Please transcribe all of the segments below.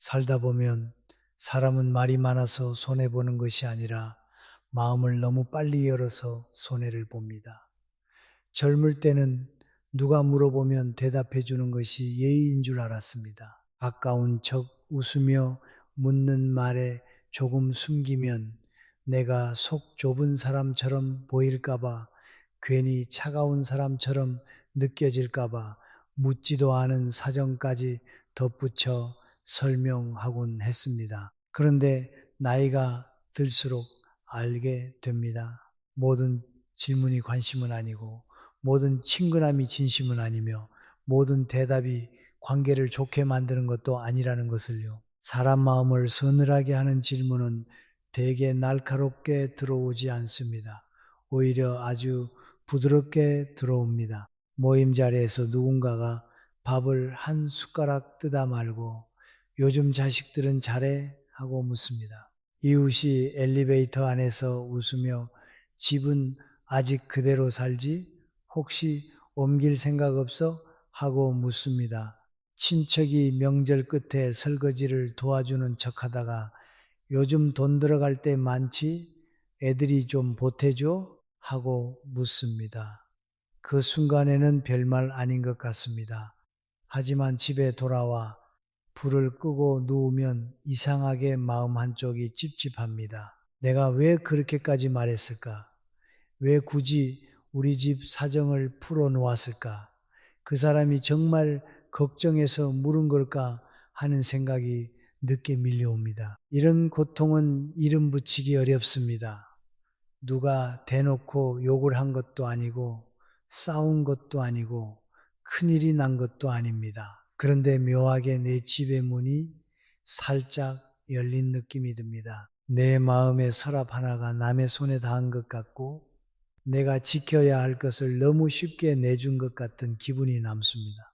살다 보면 사람은 말이 많아서 손해보는 것이 아니라 마음을 너무 빨리 열어서 손해를 봅니다. 젊을 때는 누가 물어보면 대답해 주는 것이 예의인 줄 알았습니다. 가까운 척 웃으며 묻는 말에 조금 숨기면 내가 속 좁은 사람처럼 보일까봐, 괜히 차가운 사람처럼 느껴질까봐 묻지도 않은 사정까지 덧붙여 설명하곤 했습니다. 그런데 나이가 들수록 알게 됩니다. 모든 질문이 관심은 아니고, 모든 친근함이 진심은 아니며, 모든 대답이 관계를 좋게 만드는 것도 아니라는 것을요. 사람 마음을 서늘하게 하는 질문은 되게 날카롭게 들어오지 않습니다. 오히려 아주 부드럽게 들어옵니다. 모임 자리에서 누군가가 밥을 한 숟가락 뜨다 말고 요즘 자식들은 잘해? 하고 묻습니다. 이웃이 엘리베이터 안에서 웃으며 집은 아직 그대로 살지? 혹시 옮길 생각 없어? 하고 묻습니다. 친척이 명절 끝에 설거지를 도와주는 척 하다가 요즘 돈 들어갈 때 많지? 애들이 좀 보태줘? 하고 묻습니다. 그 순간에는 별말 아닌 것 같습니다. 하지만 집에 돌아와 불을 끄고 누우면 이상하게 마음 한쪽이 찝찝합니다. 내가 왜 그렇게까지 말했을까? 왜 굳이 우리 집 사정을 풀어놓았을까? 그 사람이 정말 걱정해서 물은 걸까 하는 생각이 늦게 밀려옵니다. 이런 고통은 이름 붙이기 어렵습니다. 누가 대놓고 욕을 한 것도 아니고 싸운 것도 아니고 큰일이 난 것도 아닙니다. 그런데 묘하게 내 집의 문이 살짝 열린 느낌이 듭니다. 내 마음의 서랍 하나가 남의 손에 닿은 것 같고 내가 지켜야 할 것을 너무 쉽게 내준 것 같은 기분이 남습니다.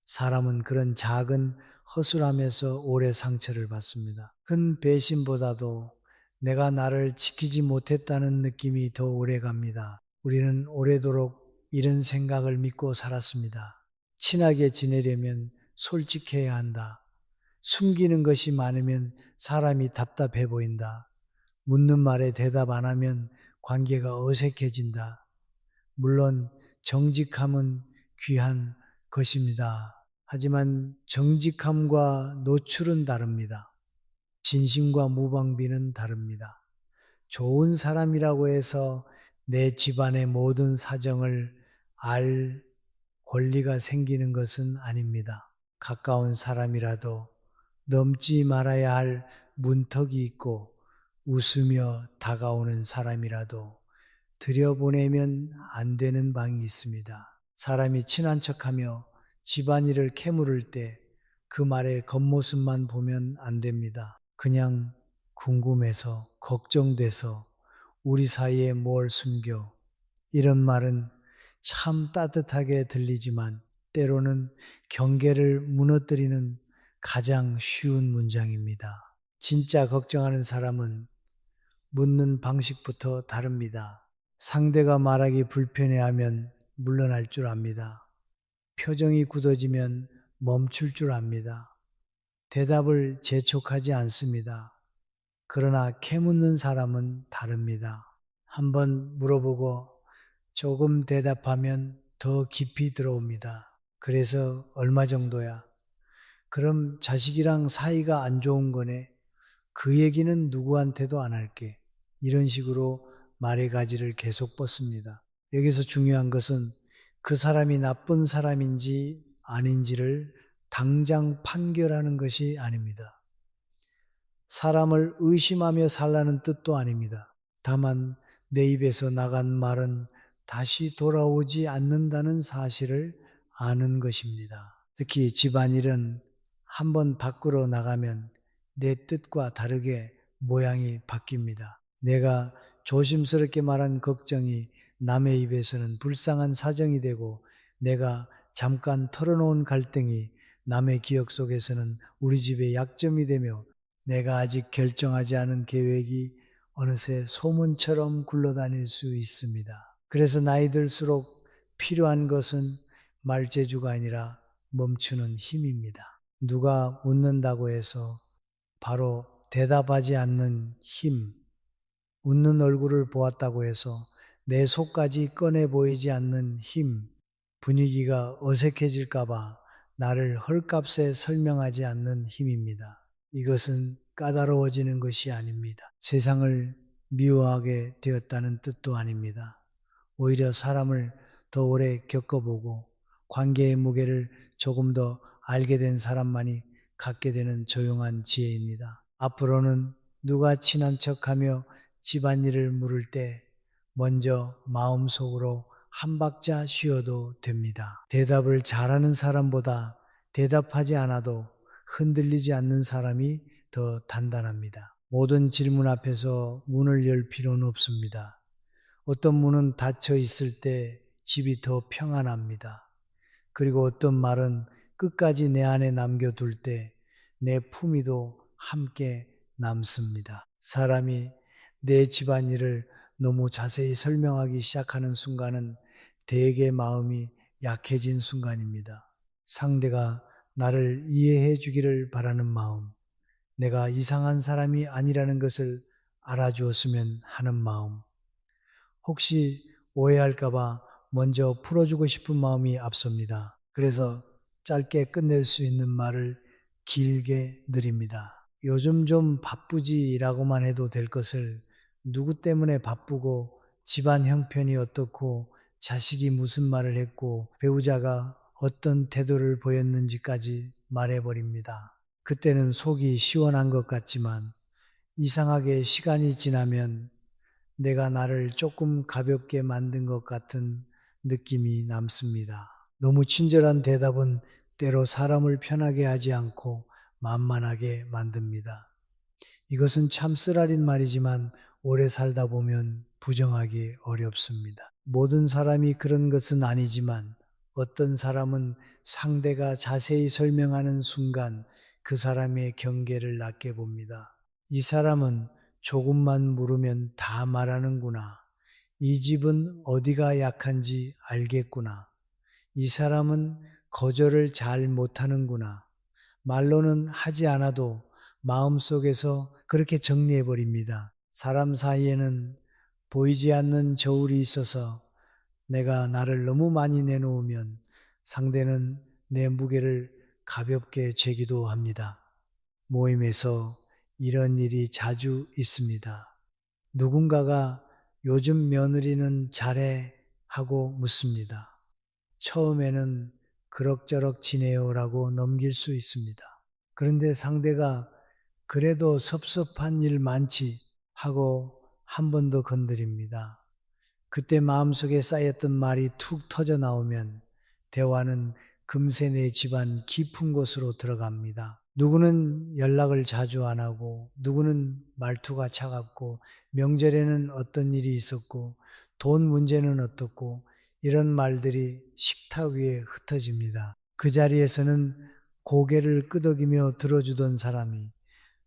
사람은 그런 작은 허술함에서 오래 상처를 받습니다. 큰 배신보다도 내가 나를 지키지 못했다는 느낌이 더 오래 갑니다. 우리는 오래도록 이런 생각을 믿고 살았습니다. 친하게 지내려면 솔직해야 한다. 숨기는 것이 많으면 사람이 답답해 보인다. 묻는 말에 대답 안 하면 관계가 어색해진다. 물론 정직함은 귀한 것입니다. 하지만 정직함과 노출은 다릅니다. 진심과 무방비는 다릅니다. 좋은 사람이라고 해서 내 집안의 모든 사정을 알 권리가 생기는 것은 아닙니다. 가까운 사람이라도 넘지 말아야 할 문턱이 있고 웃으며 다가오는 사람이라도 들여보내면 안 되는 방이 있습니다. 사람이 친한 척하며 집안일을 캐물을 때 그 말의 겉모습만 보면 안 됩니다. 그냥 궁금해서 걱정돼서 우리 사이에 뭘 숨겨, 이런 말은 참 따뜻하게 들리지만 때로는 경계를 무너뜨리는 가장 쉬운 문장입니다. 진짜 걱정하는 사람은 묻는 방식부터 다릅니다. 상대가 말하기 불편해하면 물러날 줄 압니다. 표정이 굳어지면 멈출 줄 압니다. 대답을 재촉하지 않습니다. 그러나 캐묻는 사람은 다릅니다. 한번 물어보고 조금 대답하면 더 깊이 들어옵니다. 그래서 얼마 정도야? 그럼 자식이랑 사이가 안 좋은 거네. 그 얘기는 누구한테도 안 할게. 이런 식으로 말의 가지를 계속 뻗습니다. 여기서 중요한 것은 그 사람이 나쁜 사람인지 아닌지를 당장 판결하는 것이 아닙니다. 사람을 의심하며 살라는 뜻도 아닙니다. 다만 내 입에서 나간 말은 다시 돌아오지 않는다는 사실을 아는 것입니다. 특히 집안일은 한번 밖으로 나가면 내 뜻과 다르게 모양이 바뀝니다. 내가 조심스럽게 말한 걱정이 남의 입에서는 불쌍한 사정이 되고 내가 잠깐 털어놓은 갈등이 남의 기억 속에서는 우리 집의 약점이 되며 내가 아직 결정하지 않은 계획이 어느새 소문처럼 굴러다닐 수 있습니다. 그래서 나이 들수록 필요한 것은 말재주가 아니라 멈추는 힘입니다. 누가 묻는다고 해서 바로 대답하지 않는 힘, 웃는 얼굴을 보았다고 해서 내 속까지 꺼내 보이지 않는 힘, 분위기가 어색해질까봐 나를 헐값에 설명하지 않는 힘입니다. 이것은 까다로워지는 것이 아닙니다. 세상을 미워하게 되었다는 뜻도 아닙니다. 오히려 사람을 더 오래 겪어보고 관계의 무게를 조금 더 알게 된 사람만이 갖게 되는 조용한 지혜입니다. 앞으로는 누가 친한 척하며 집안일을 물을 때 먼저 마음속으로 한 박자 쉬어도 됩니다. 대답을 잘하는 사람보다 대답하지 않아도 흔들리지 않는 사람이 더 단단합니다. 모든 질문 앞에서 문을 열 필요는 없습니다. 어떤 문은 닫혀 있을 때 집이 더 평안합니다. 그리고 어떤 말은 끝까지 내 안에 남겨둘 때 내 품위도 함께 남습니다. 사람이 내 집안일을 너무 자세히 설명하기 시작하는 순간은 대개 마음이 약해진 순간입니다. 상대가 나를 이해해 주기를 바라는 마음, 내가 이상한 사람이 아니라는 것을 알아주었으면 하는 마음, 혹시 오해할까봐 먼저 풀어주고 싶은 마음이 앞섭니다. 그래서 짧게 끝낼 수 있는 말을 길게 느립니다. 요즘 좀 바쁘지라고만 해도 될 것을 누구 때문에 바쁘고 집안 형편이 어떻고 자식이 무슨 말을 했고 배우자가 어떤 태도를 보였는지까지 말해버립니다. 그때는 속이 시원한 것 같지만 이상하게 시간이 지나면 내가 나를 조금 가볍게 만든 것 같은 느낌이 남습니다. 너무 친절한 대답은 때로 사람을 편하게 하지 않고 만만하게 만듭니다. 이것은 참 쓰라린 말이지만 오래 살다 보면 부정하기 어렵습니다. 모든 사람이 그런 것은 아니지만 어떤 사람은 상대가 자세히 설명하는 순간 그 사람의 경계를 낮게 봅니다. 이 사람은 조금만 물으면 다 말하는구나. 이 집은 어디가 약한지 알겠구나. 이 사람은 거절을 잘 못하는구나. 말로는 하지 않아도 마음속에서 그렇게 정리해버립니다. 사람 사이에는 보이지 않는 저울이 있어서 내가 나를 너무 많이 내놓으면 상대는 내 무게를 가볍게 재기도 합니다. 모임에서 이런 일이 자주 있습니다. 누군가가 요즘 며느리는 잘해 하고 묻습니다. 처음에는 그럭저럭 지내요라고 넘길 수 있습니다. 그런데 상대가 그래도 섭섭한 일 많지 하고 한 번 더 건드립니다. 그때 마음속에 쌓였던 말이 툭 터져 나오면 대화는 금세 내 집안 깊은 곳으로 들어갑니다. 누구는 연락을 자주 안 하고, 누구는 말투가 차갑고, 명절에는 어떤 일이 있었고, 돈 문제는 어떻고, 이런 말들이 식탁 위에 흩어집니다. 그 자리에서는 고개를 끄덕이며 들어주던 사람이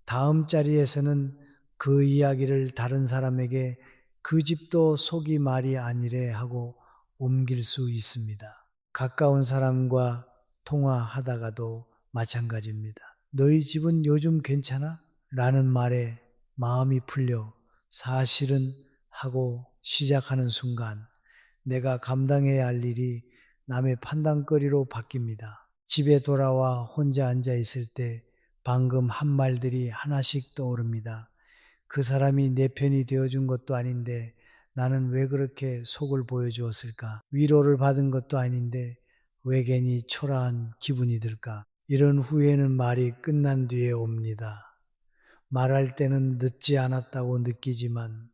다음 자리에서는 그 이야기를 다른 사람에게 그 집도 속이 말이 아니래 하고 옮길 수 있습니다. 가까운 사람과 통화하다가도 마찬가지입니다. 너희 집은 요즘 괜찮아? 라는 말에 마음이 풀려 사실은 하고 시작하는 순간 내가 감당해야 할 일이 남의 판단거리로 바뀝니다. 집에 돌아와 혼자 앉아 있을 때 방금 한 말들이 하나씩 떠오릅니다. 그 사람이 내 편이 되어준 것도 아닌데 나는 왜 그렇게 속을 보여주었을까? 위로를 받은 것도 아닌데 왜 괜히 초라한 기분이 들까? 이런 후에는 말이 끝난 뒤에 옵니다. 말할 때는 늦지 않았다고 느끼지만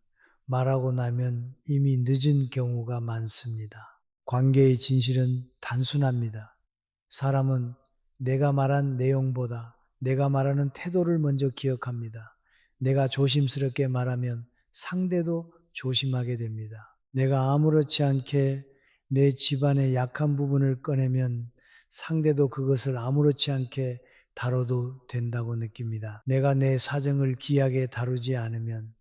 말하고 나면 이미 늦은 경우가 많습니다. 관계의 진실은 단순합니다. 사람은 내가 말한 내용보다 내가 말하는 태도를 먼저 기억합니다. 내가 조심스럽게 말하면 상대도 조심하게 됩니다. 내가 아무렇지 않게 내 집안의 약한 부분을 꺼내면 상대도 그것을 아무렇지 않게 다뤄도 된다고 느낍니다. 내가 내 사정을 귀하게 다루지 않으면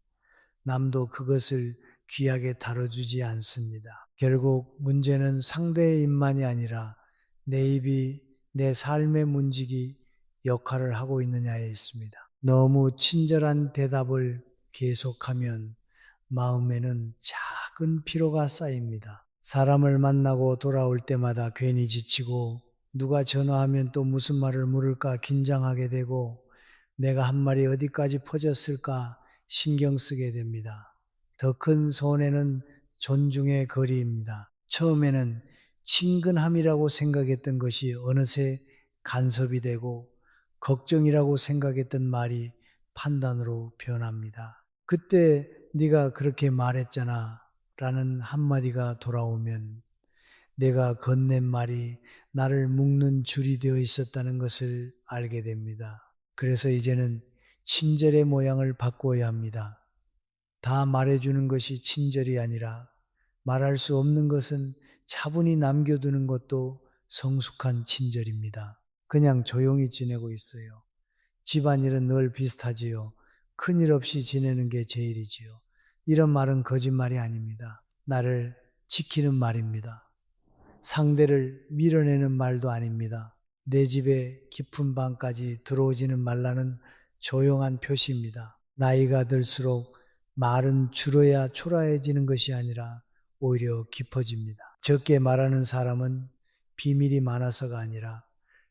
남도 그것을 귀하게 다뤄주지 않습니다. 결국 문제는 상대의 입만이 아니라 내 입이 내 삶의 문지기 역할을 하고 있느냐에 있습니다. 너무 친절한 대답을 계속하면 마음에는 작은 피로가 쌓입니다. 사람을 만나고 돌아올 때마다 괜히 지치고 누가 전화하면 또 무슨 말을 물을까 긴장하게 되고 내가 한 말이 어디까지 퍼졌을까 신경 쓰게 됩니다. 더 큰 손해는 존중의 거리입니다. 처음에는 친근함이라고 생각했던 것이 어느새 간섭이 되고 걱정이라고 생각했던 말이 판단으로 변합니다. 그때 네가 그렇게 말했잖아 라는 한마디가 돌아오면 내가 건넨 말이 나를 묶는 줄이 되어 있었다는 것을 알게 됩니다. 그래서 이제는 친절의 모양을 바꿔야 합니다. 다 말해주는 것이 친절이 아니라 말할 수 없는 것은 차분히 남겨두는 것도 성숙한 친절입니다. 그냥 조용히 지내고 있어요. 집안일은 늘 비슷하지요. 큰일 없이 지내는 게 제일이지요. 이런 말은 거짓말이 아닙니다. 나를 지키는 말입니다. 상대를 밀어내는 말도 아닙니다. 내 집에 깊은 방까지 들어오지는 말라는 조용한 표시입니다. 나이가 들수록 말은 줄어야 초라해지는 것이 아니라 오히려 깊어집니다. 적게 말하는 사람은 비밀이 많아서가 아니라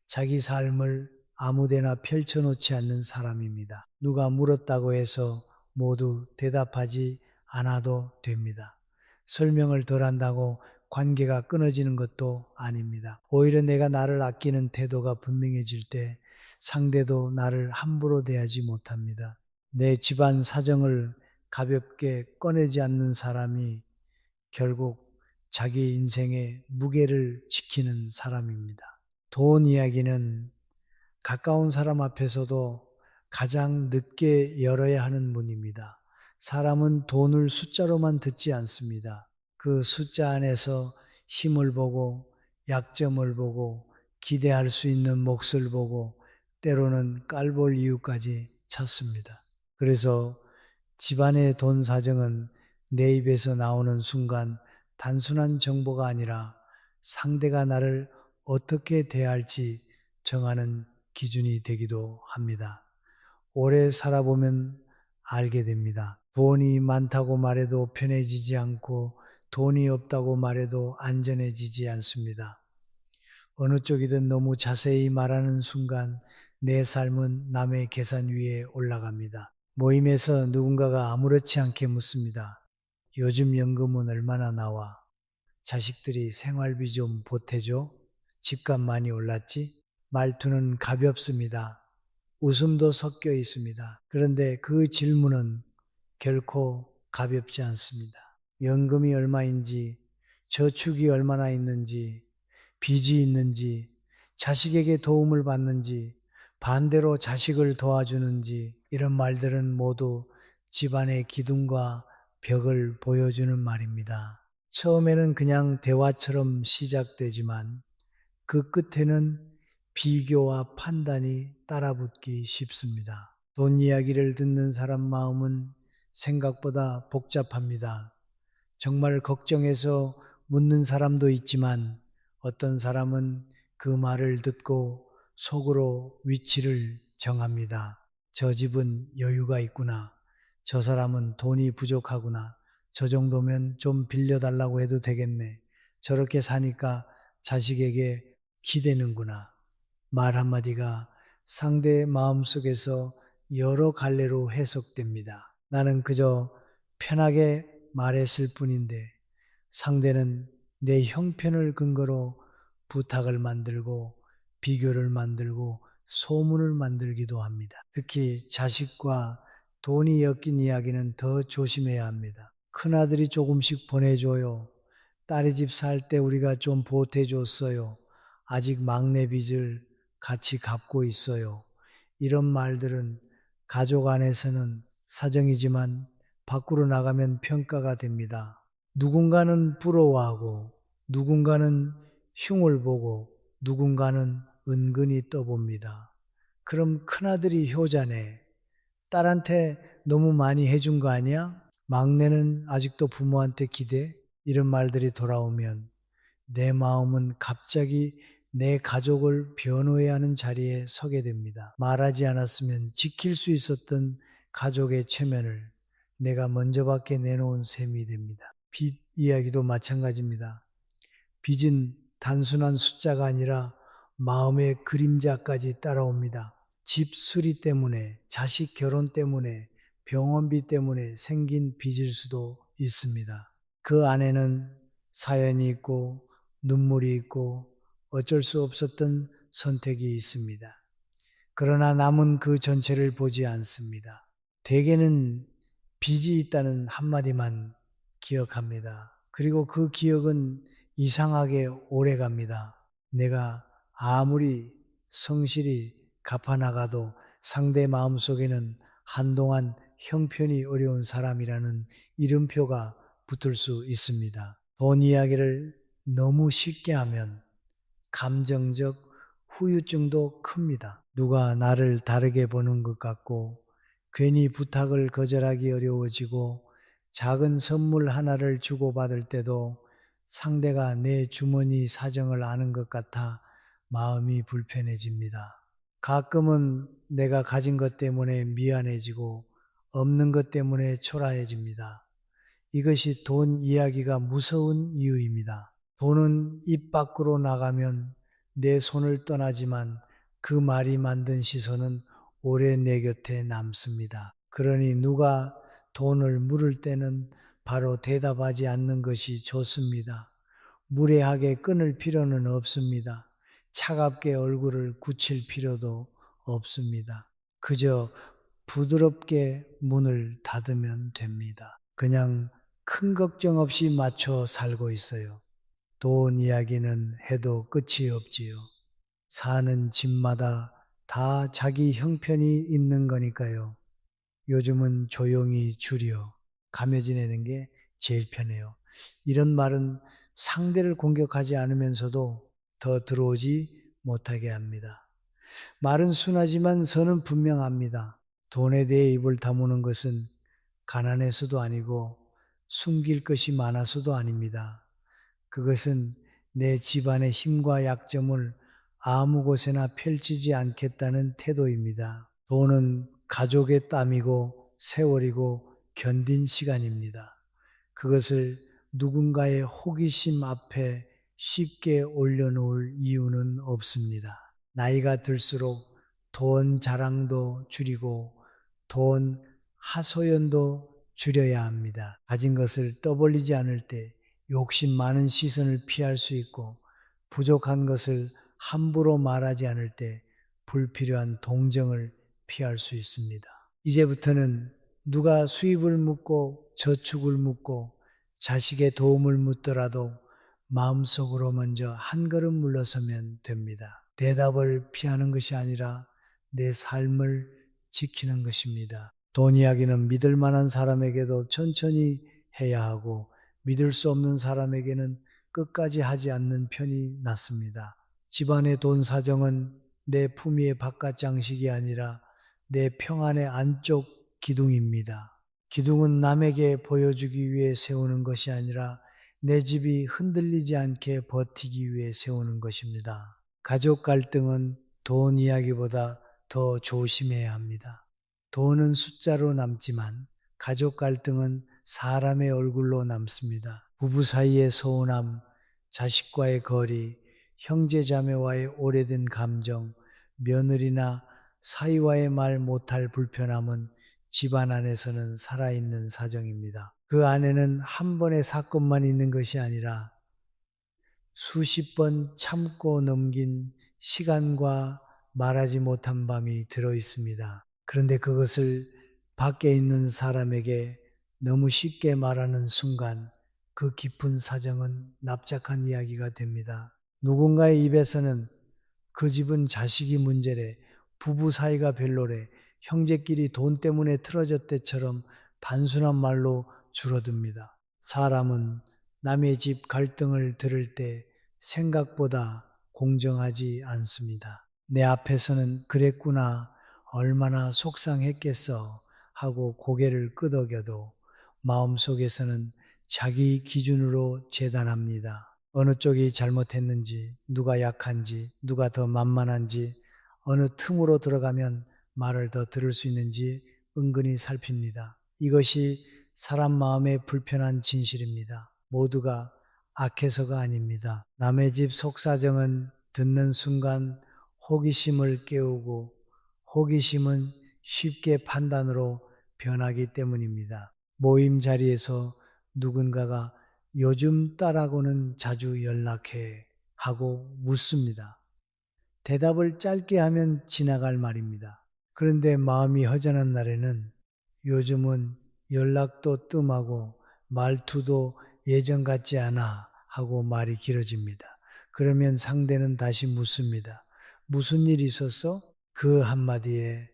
자기 삶을 아무데나 펼쳐놓지 않는 사람입니다. 누가 물었다고 해서 모두 대답하지 않아도 됩니다. 설명을 덜 한다고 관계가 끊어지는 것도 아닙니다. 오히려 내가 나를 아끼는 태도가 분명해질 때 상대도 나를 함부로 대하지 못합니다. 내 집안 사정을 가볍게 꺼내지 않는 사람이 결국 자기 인생의 무게를 지키는 사람입니다. 돈 이야기는 가까운 사람 앞에서도 가장 늦게 열어야 하는 문입니다. 사람은 돈을 숫자로만 듣지 않습니다. 그 숫자 안에서 힘을 보고 약점을 보고 기대할 수 있는 몫을 보고 때로는 깔볼 이유까지 찾습니다. 그래서 집안의 돈 사정은 내 입에서 나오는 순간 단순한 정보가 아니라 상대가 나를 어떻게 대할지 정하는 기준이 되기도 합니다. 오래 살아보면 알게 됩니다. 돈이 많다고 말해도 편해지지 않고 돈이 없다고 말해도 안전해지지 않습니다. 어느 쪽이든 너무 자세히 말하는 순간 내 삶은 남의 계산 위에 올라갑니다. 모임에서 누군가가 아무렇지 않게 묻습니다. 요즘 연금은 얼마나 나와? 자식들이 생활비 좀 보태줘? 집값 많이 올랐지? 말투는 가볍습니다. 웃음도 섞여 있습니다. 그런데 그 질문은 결코 가볍지 않습니다. 연금이 얼마인지, 저축이 얼마나 있는지, 빚이 있는지, 자식에게 도움을 받는지, 반대로 자식을 도와주는지, 이런 말들은 모두 집안의 기둥과 벽을 보여주는 말입니다. 처음에는 그냥 대화처럼 시작되지만 그 끝에는 비교와 판단이 따라붙기 쉽습니다. 돈 이야기를 듣는 사람 마음은 생각보다 복잡합니다. 정말 걱정해서 묻는 사람도 있지만 어떤 사람은 그 말을 듣고 속으로 위치를 정합니다. 저 집은 여유가 있구나. 저 사람은 돈이 부족하구나. 저 정도면 좀 빌려달라고 해도 되겠네. 저렇게 사니까 자식에게 기대는구나. 말 한마디가 상대의 마음속에서 여러 갈래로 해석됩니다. 나는 그저 편하게 말했을 뿐인데 상대는 내 형편을 근거로 부탁을 만들고 비교를 만들고 소문을 만들기도 합니다. 특히 자식과 돈이 엮인 이야기는 더 조심해야 합니다. 큰아들이 조금씩 보내줘요. 딸이 집 살 때 우리가 좀 보태줬어요. 아직 막내 빚을 같이 갚고 있어요. 이런 말들은 가족 안에서는 사정이지만 밖으로 나가면 평가가 됩니다. 누군가는 부러워하고 누군가는 흉을 보고 누군가는 은근히 떠봅니다. 그럼 큰아들이 효자네. 딸한테 너무 많이 해준 거 아니야? 막내는 아직도 부모한테 기대? 이런 말들이 돌아오면 내 마음은 갑자기 내 가족을 변호해야 하는 자리에 서게 됩니다. 말하지 않았으면 지킬 수 있었던 가족의 체면을 내가 먼저 밖에 내놓은 셈이 됩니다. 빚 이야기도 마찬가지입니다. 빚은 단순한 숫자가 아니라 마음의 그림자까지 따라옵니다. 집 수리 때문에, 자식 결혼 때문에, 병원비 때문에 생긴 빚일 수도 있습니다. 그 안에는 사연이 있고 눈물이 있고 어쩔 수 없었던 선택이 있습니다. 그러나 남은 그 전체를 보지 않습니다. 대개는 빚이 있다는 한마디만 기억합니다. 그리고 그 기억은 이상하게 오래 갑니다. 내가 아무리 성실히 갚아나가도 상대 마음속에는 한동안 형편이 어려운 사람이라는 이름표가 붙을 수 있습니다. 돈 이야기를 너무 쉽게 하면 감정적 후유증도 큽니다. 누가 나를 다르게 보는 것 같고 괜히 부탁을 거절하기 어려워지고 작은 선물 하나를 주고받을 때도 상대가 내 주머니 사정을 아는 것 같아 마음이 불편해집니다. 가끔은 내가 가진 것 때문에 미안해지고 없는 것 때문에 초라해집니다. 이것이 돈 이야기가 무서운 이유입니다. 돈은 입 밖으로 나가면 내 손을 떠나지만 그 말이 만든 시선은 오래 내 곁에 남습니다. 그러니 누가 돈을 물을 때는 바로 대답하지 않는 것이 좋습니다. 무례하게 끊을 필요는 없습니다. 차갑게 얼굴을 굳힐 필요도 없습니다. 그저 부드럽게 문을 닫으면 됩니다. 그냥 큰 걱정 없이 맞춰 살고 있어요. 돈 이야기는 해도 끝이 없지요. 사는 집마다 다 자기 형편이 있는 거니까요. 요즘은 조용히 줄여 가며 지내는 게 제일 편해요. 이런 말은 상대를 공격하지 않으면서도 더 들어오지 못하게 합니다. 말은 순하지만 선은 분명합니다. 돈에 대해 입을 다무는 것은 가난해서도 아니고 숨길 것이 많아서도 아닙니다. 그것은 내 집안의 힘과 약점을 아무 곳에나 펼치지 않겠다는 태도입니다. 돈은 가족의 땀이고 세월이고 견딘 시간입니다. 그것을 누군가의 호기심 앞에 쉽게 올려놓을 이유는 없습니다. 나이가 들수록 돈 자랑도 줄이고 돈 하소연도 줄여야 합니다. 가진 것을 떠벌리지 않을 때 욕심 많은 시선을 피할 수 있고 부족한 것을 함부로 말하지 않을 때 불필요한 동정을 피할 수 있습니다. 이제부터는 누가 수입을 묻고 저축을 묻고 자식의 도움을 묻더라도 마음속으로 먼저 한 걸음 물러서면 됩니다. 대답을 피하는 것이 아니라 내 삶을 지키는 것입니다. 돈 이야기는 믿을 만한 사람에게도 천천히 해야 하고 믿을 수 없는 사람에게는 끝까지 하지 않는 편이 낫습니다. 집안의 돈 사정은 내 품위의 바깥 장식이 아니라 내 평안의 안쪽 기둥입니다. 기둥은 남에게 보여주기 위해 세우는 것이 아니라 내 집이 흔들리지 않게 버티기 위해 세우는 것입니다. 가족 갈등은 돈 이야기보다 더 조심해야 합니다. 돈은 숫자로 남지만 가족 갈등은 사람의 얼굴로 남습니다. 부부 사이의 서운함, 자식과의 거리, 형제자매와의 오래된 감정, 며느리나 사위와의 말 못할 불편함은 집안 안에서는 살아있는 사정입니다. 그 안에는 한 번의 사건만 있는 것이 아니라 수십 번 참고 넘긴 시간과 말하지 못한 밤이 들어 있습니다. 그런데 그것을 밖에 있는 사람에게 너무 쉽게 말하는 순간 그 깊은 사정은 납작한 이야기가 됩니다. 누군가의 입에서는 그 집은 자식이 문제래, 부부 사이가 별로래, 형제끼리 돈 때문에 틀어졌대처럼 단순한 말로 줄어듭니다. 사람은 남의 집 갈등을 들을 때 생각보다 공정하지 않습니다. 내 앞에서는 그랬구나, 얼마나 속상했겠어 하고 고개를 끄덕여도 마음속에서는 자기 기준으로 재단합니다. 어느 쪽이 잘못했는지, 누가 약한지, 누가 더 만만한지, 어느 틈으로 들어가면 말을 더 들을 수 있는지 은근히 살핍니다. 이것이 사람 마음의 불편한 진실입니다. 모두가 악해서가 아닙니다. 남의 집 속사정은 듣는 순간 호기심을 깨우고 호기심은 쉽게 판단으로 변하기 때문입니다. 모임 자리에서 누군가가 요즘 딸하고는 자주 연락해 하고 묻습니다. 대답을 짧게 하면 지나갈 말입니다. 그런데 마음이 허전한 날에는 요즘은 연락도 뜸하고 말투도 예전 같지 않아 하고 말이 길어집니다. 그러면 상대는 다시 묻습니다. 무슨 일 있었어? 그 한마디에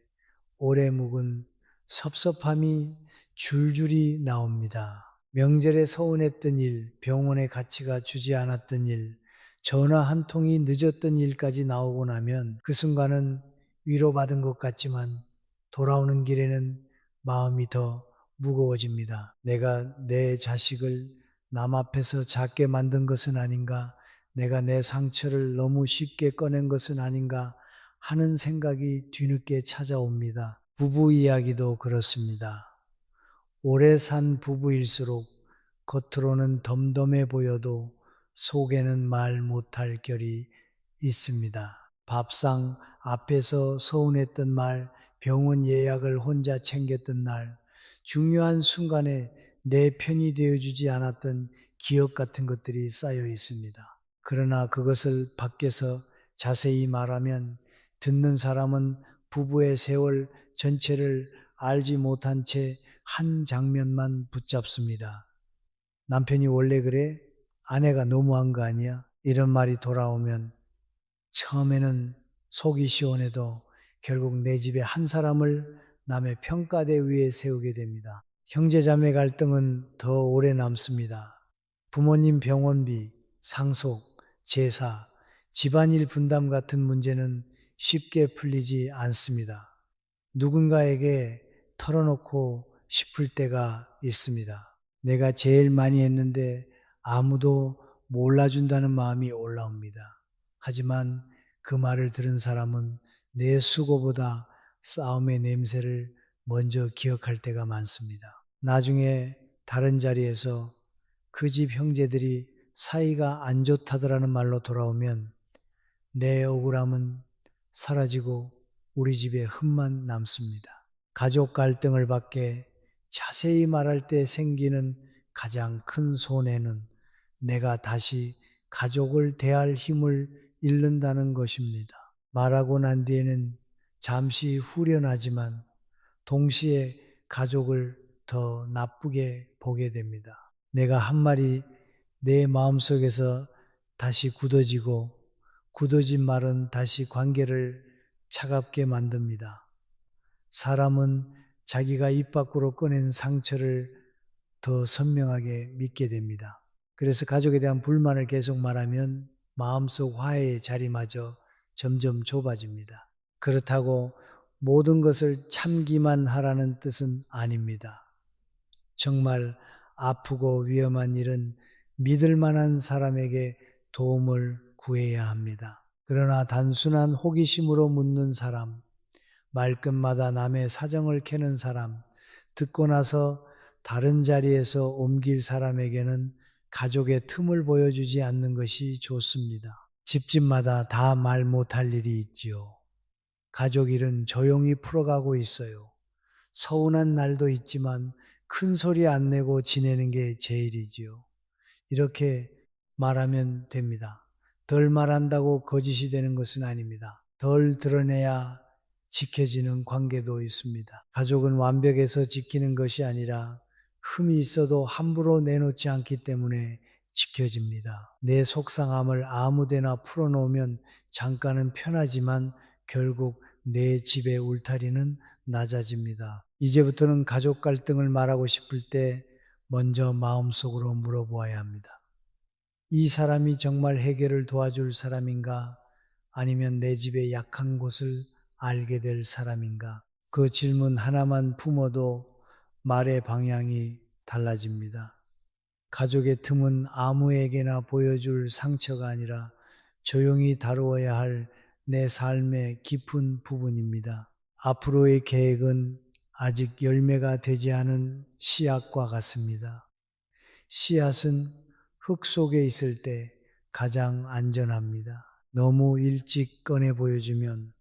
오래 묵은 섭섭함이 줄줄이 나옵니다. 명절에 서운했던 일, 병원에 가치가 주지 않았던 일, 전화 한 통이 늦었던 일까지 나오고 나면 그 순간은 위로받은 것 같지만 돌아오는 길에는 마음이 더 무거워집니다. 내가 내 자식을 남 앞에서 작게 만든 것은 아닌가, 내가 내 상처를 너무 쉽게 꺼낸 것은 아닌가 하는 생각이 뒤늦게 찾아옵니다. 부부 이야기도 그렇습니다. 오래 산 부부일수록 겉으로는 덤덤해 보여도 속에는 말 못할 결이 있습니다. 밥상 앞에서 서운했던 말, 병원 예약을 혼자 챙겼던 날, 중요한 순간에 내 편이 되어주지 않았던 기억 같은 것들이 쌓여 있습니다. 그러나 그것을 밖에서 자세히 말하면 듣는 사람은 부부의 세월 전체를 알지 못한 채 한 장면만 붙잡습니다. 남편이 원래 그래? 아내가 너무한 거 아니야? 이런 말이 돌아오면 처음에는 속이 시원해도 결국 내 집에 한 사람을 남의 평가대 위에 세우게 됩니다. 형제자매 갈등은 더 오래 남습니다. 부모님 병원비, 상속, 제사, 집안일 분담 같은 문제는 쉽게 풀리지 않습니다. 누군가에게 털어놓고 싶을 때가 있습니다. 내가 제일 많이 했는데 아무도 몰라준다는 마음이 올라옵니다. 하지만 그 말을 들은 사람은 내 수고보다 싸움의 냄새를 먼저 기억할 때가 많습니다. 나중에 다른 자리에서 그 집 형제들이 사이가 안 좋다더라는 말로 돌아오면 내 억울함은 사라지고 우리 집에 흠만 남습니다. 가족 갈등을 밖에 자세히 말할 때 생기는 가장 큰 손해는 내가 다시 가족을 대할 힘을 잃는다는 것입니다. 말하고 난 뒤에는 잠시 후련하지만 동시에 가족을 더 나쁘게 보게 됩니다. 내가 한 말이 내 마음속에서 다시 굳어진 말은 다시 관계를 차갑게 만듭니다. 사람은 자기가 입 밖으로 꺼낸 상처를 더 선명하게 믿게 됩니다. 그래서 가족에 대한 불만을 계속 말하면 마음속 화해의 자리마저 점점 좁아집니다. 그렇다고 모든 것을 참기만 하라는 뜻은 아닙니다. 정말 아프고 위험한 일은 믿을 만한 사람에게 도움을 구해야 합니다. 그러나 단순한 호기심으로 묻는 사람, 말끝마다 남의 사정을 캐는 사람, 듣고 나서 다른 자리에서 옮길 사람에게는 가족의 틈을 보여주지 않는 것이 좋습니다. 집집마다 다 말 못할 일이 있지요. 가족 일은 조용히 풀어가고 있어요. 서운한 날도 있지만 큰 소리 안 내고 지내는 게 제일이지요. 이렇게 말하면 됩니다. 덜 말한다고 거짓이 되는 것은 아닙니다. 덜 드러내야 지켜지는 관계도 있습니다. 가족은 완벽해서 지키는 것이 아니라 흠이 있어도 함부로 내놓지 않기 때문에 지켜집니다. 내 속상함을 아무데나 풀어놓으면 잠깐은 편하지만 결국 내 집의 울타리는 낮아집니다. 이제부터는 가족 갈등을 말하고 싶을 때 먼저 마음속으로 물어보아야 합니다. 이 사람이 정말 해결을 도와줄 사람인가? 아니면 내 집의 약한 곳을 알게 될 사람인가? 그 질문 하나만 품어도 말의 방향이 달라집니다. 가족의 틈은 아무에게나 보여줄 상처가 아니라 조용히 다루어야 할 내 삶의 깊은 부분입니다. 앞으로의 계획은 아직 열매가 되지 않은 씨앗과 같습니다. 씨앗은 흙 속에 있을 때 가장 안전합니다. 너무 일찍 꺼내 보여주면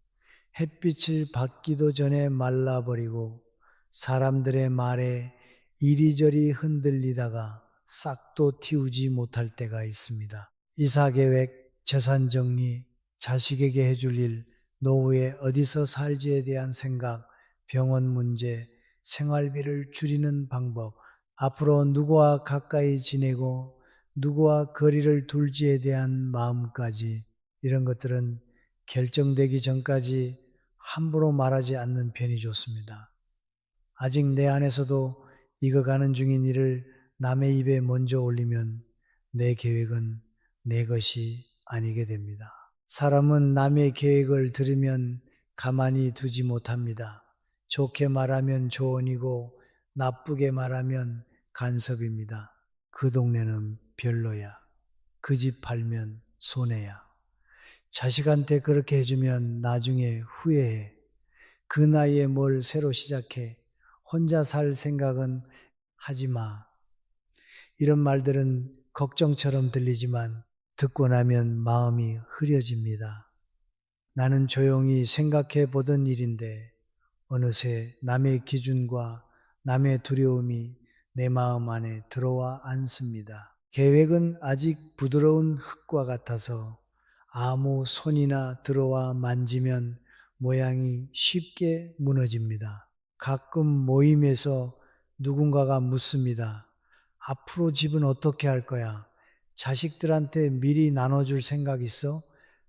햇빛을 받기도 전에 말라버리고 사람들의 말에 이리저리 흔들리다가 싹도 틔우지 못할 때가 있습니다. 이사 계획, 재산 정리, 자식에게 해줄 일, 노후에 어디서 살지에 대한 생각, 병원 문제, 생활비를 줄이는 방법, 앞으로 누구와 가까이 지내고 누구와 거리를 둘지에 대한 마음까지 이런 것들은 결정되기 전까지 함부로 말하지 않는 편이 좋습니다. 아직 내 안에서도 익어가는 중인 일을 남의 입에 먼저 올리면 내 계획은 내 것이 아니게 됩니다. 사람은 남의 계획을 들으면 가만히 두지 못합니다. 좋게 말하면 조언이고 나쁘게 말하면 간섭입니다. 그 동네는 별로야. 그 집 팔면 손해야. 자식한테 그렇게 해주면 나중에 후회해. 그 나이에 뭘 새로 시작해. 혼자 살 생각은 하지 마. 이런 말들은 걱정처럼 들리지만 듣고 나면 마음이 흐려집니다. 나는 조용히 생각해 보던 일인데 어느새 남의 기준과 남의 두려움이 내 마음 안에 들어와 앉습니다. 계획은 아직 부드러운 흙과 같아서 아무 손이나 들어와 만지면 모양이 쉽게 무너집니다. 가끔 모임에서 누군가가 묻습니다. 앞으로 집은 어떻게 할 거야? 자식들한테 미리 나눠줄 생각 있어?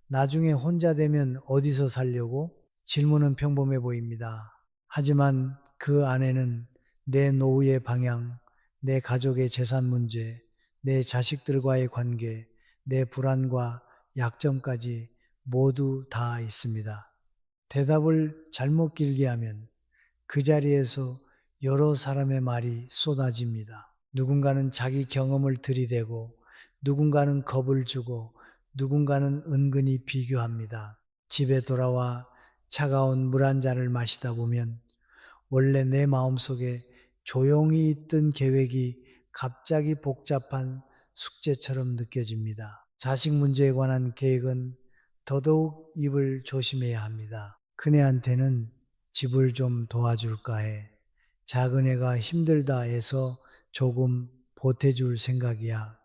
나중에 혼자 되면 어디서 살려고? 질문은 평범해 보입니다. 하지만 그 안에는 내 노후의 방향, 내 가족의 재산 문제, 내 자식들과의 관계, 내 불안과 약점까지 모두 다 있습니다. 대답을 잘못 길게 하면 그 자리에서 여러 사람의 말이 쏟아집니다. 누군가는 자기 경험을 들이대고 누군가는 겁을 주고 누군가는 은근히 비교합니다. 집에 돌아와 차가운 물 한 잔을 마시다 보면 원래 내 마음속에 조용히 있던 계획이 갑자기 복잡한 숙제처럼 느껴집니다. 자식 문제에 관한 계획은 더더욱 입을 조심해야 합니다. 큰애한테는 집을 좀 도와줄까 해. 작은애가 힘들다 해서 조금 보태줄 생각이야.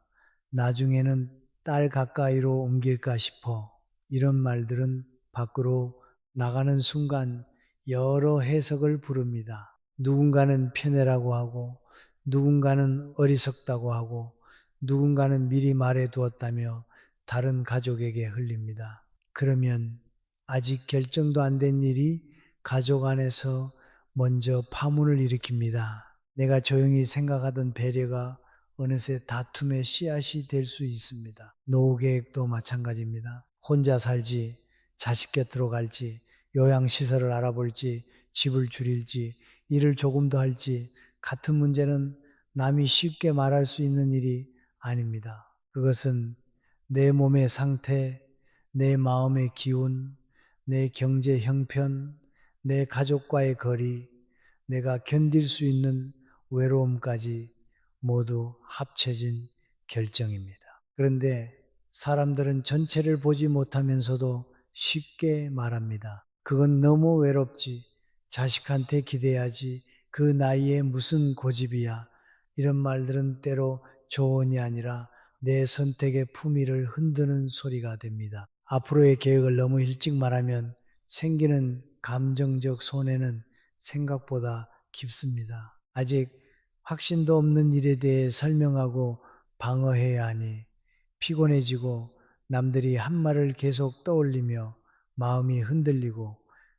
나중에는 딸 가까이로 옮길까 싶어. 이런 말들은 밖으로 나가는 순간 여러 해석을 부릅니다. 누군가는 편애라고 하고, 누군가는 어리석다고 하고, 누군가는 미리 말해 두었다며 다른 가족에게 흘립니다. 그러면 아직 결정도 안 된 일이 가족 안에서 먼저 파문을 일으킵니다. 내가 조용히 생각하던 배려가 어느새 다툼의 씨앗이 될 수 있습니다. 노후 계획도 마찬가지입니다. 혼자 살지, 자식 곁으로 갈지, 요양시설을 알아볼지, 집을 줄일지, 일을 조금 더 할지, 같은 문제는 남이 쉽게 말할 수 있는 일이 아닙니다. 그것은 내 몸의 상태, 내 마음의 기운, 내 경제 형편, 내 가족과의 거리, 내가 견딜 수 있는 외로움까지 모두 합쳐진 결정입니다. 그런데 사람들은 전체를 보지 못하면서도 쉽게 말합니다. 그건 너무 외롭지. 자식한테 기대야지. 그 나이에 무슨 고집이야. 이런 말들은 때로 조언이 아니라 내 선택의 품위를 흔드는 소리가 됩니다. 앞으로의 계획을 너무 일찍 말하면 생기는 감정적 손해는 생각보다 깊습니다. 아직 확신도 없는 일에 대해 설명하고 방어해야 하니 피곤해지고 남들이 한 말을 계속 떠올리며 마음이 흔들리고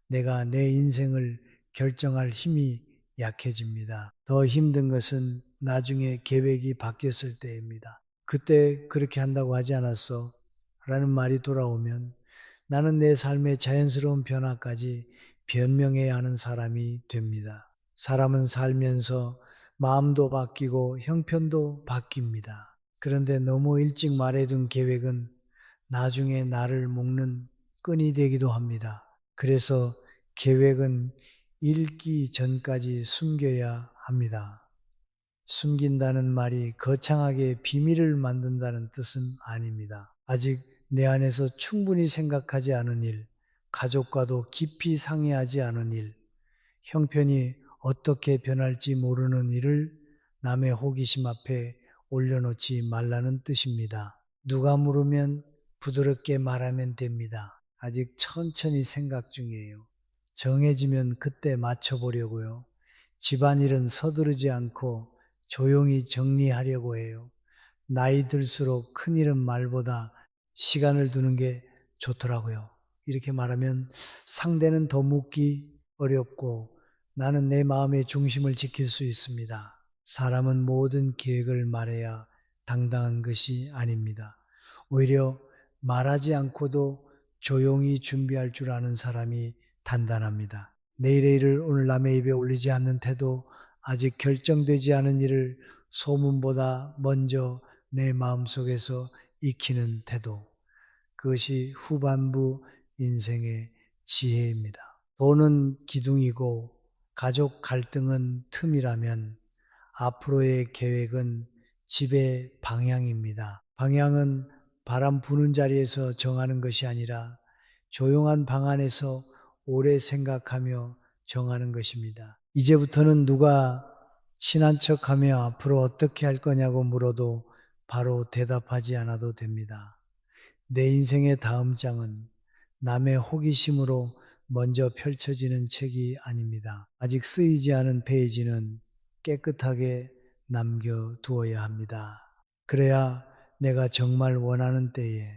내가 내 인생을 결정할 힘이 약해집니다. 더 힘든 것은 나중에 계획이 바뀌었을 때입니다. 그때 그렇게 한다고 하지 않았어? 라는 말이 돌아오면 나는 내 삶의 자연스러운 변화까지 변명해야 하는 사람이 됩니다. 사람은 살면서 마음도 바뀌고 형편도 바뀝니다. 그런데 너무 일찍 말해둔 계획은 나중에 나를 묶는 끈이 되기도 합니다. 그래서 계획은 읽기 전까지 숨겨야 합니다. 숨긴다는 말이 거창하게 비밀을 만든다는 뜻은 아닙니다. 아직 내 안에서 충분히 생각하지 않은 일, 가족과도 깊이 상의하지 않은 일, 형편이 어떻게 변할지 모르는 일을 남의 호기심 앞에 올려놓지 말라는 뜻입니다. 누가 물으면 부드럽게 말하면 됩니다. 아직 천천히 생각 중이에요. 정해지면 그때 맞춰보려고요. 집안일은 서두르지 않고 조용히 정리하려고 해요. 나이 들수록 큰일은 말보다 시간을 두는 게 좋더라고요. 이렇게 말하면 상대는 더 묻기 어렵고 나는 내 마음의 중심을 지킬 수 있습니다. 사람은 모든 계획을 말해야 당당한 것이 아닙니다. 오히려 말하지 않고도 조용히 준비할 줄 아는 사람이 단단합니다. 내일의 일을 오늘 남의 입에 올리지 않는 태도, 아직 결정되지 않은 일을 소문보다 먼저 내 마음속에서 익히는 태도, 그것이 후반부 인생의 지혜입니다. 돈은 기둥이고 가족 갈등은 틈이라면 앞으로의 계획은 집의 방향입니다. 방향은 바람 부는 자리에서 정하는 것이 아니라 조용한 방 안에서 오래 생각하며 정하는 것입니다. 이제부터는 누가 친한 척하며 앞으로 어떻게 할 거냐고 물어도 바로 대답하지 않아도 됩니다. 내 인생의 다음 장은 남의 호기심으로 먼저 펼쳐지는 책이 아닙니다. 아직 쓰이지 않은 페이지는 깨끗하게 남겨두어야 합니다. 그래야 내가 정말 원하는 때에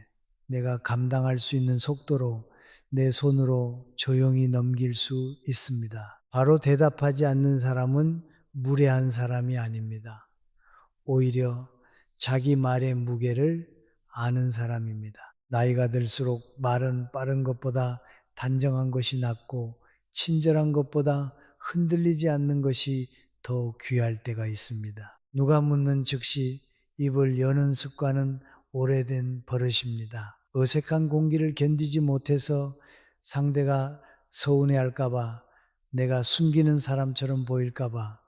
내가 감당할 수 있는 속도로 내 손으로 조용히 넘길 수 있습니다. 바로 대답하지 않는 사람은 무례한 사람이 아닙니다. 오히려 자기 말의 무게를 아는 사람입니다. 나이가 들수록 말은 빠른 것보다 단정한 것이 낫고 친절한 것보다 흔들리지 않는 것이 더 귀할 때가 있습니다. 누가 묻는 즉시 입을 여는 습관은 오래된 버릇입니다. 어색한 공기를 견디지 못해서 상대가 서운해할까봐, 내가 숨기는 사람처럼 보일까봐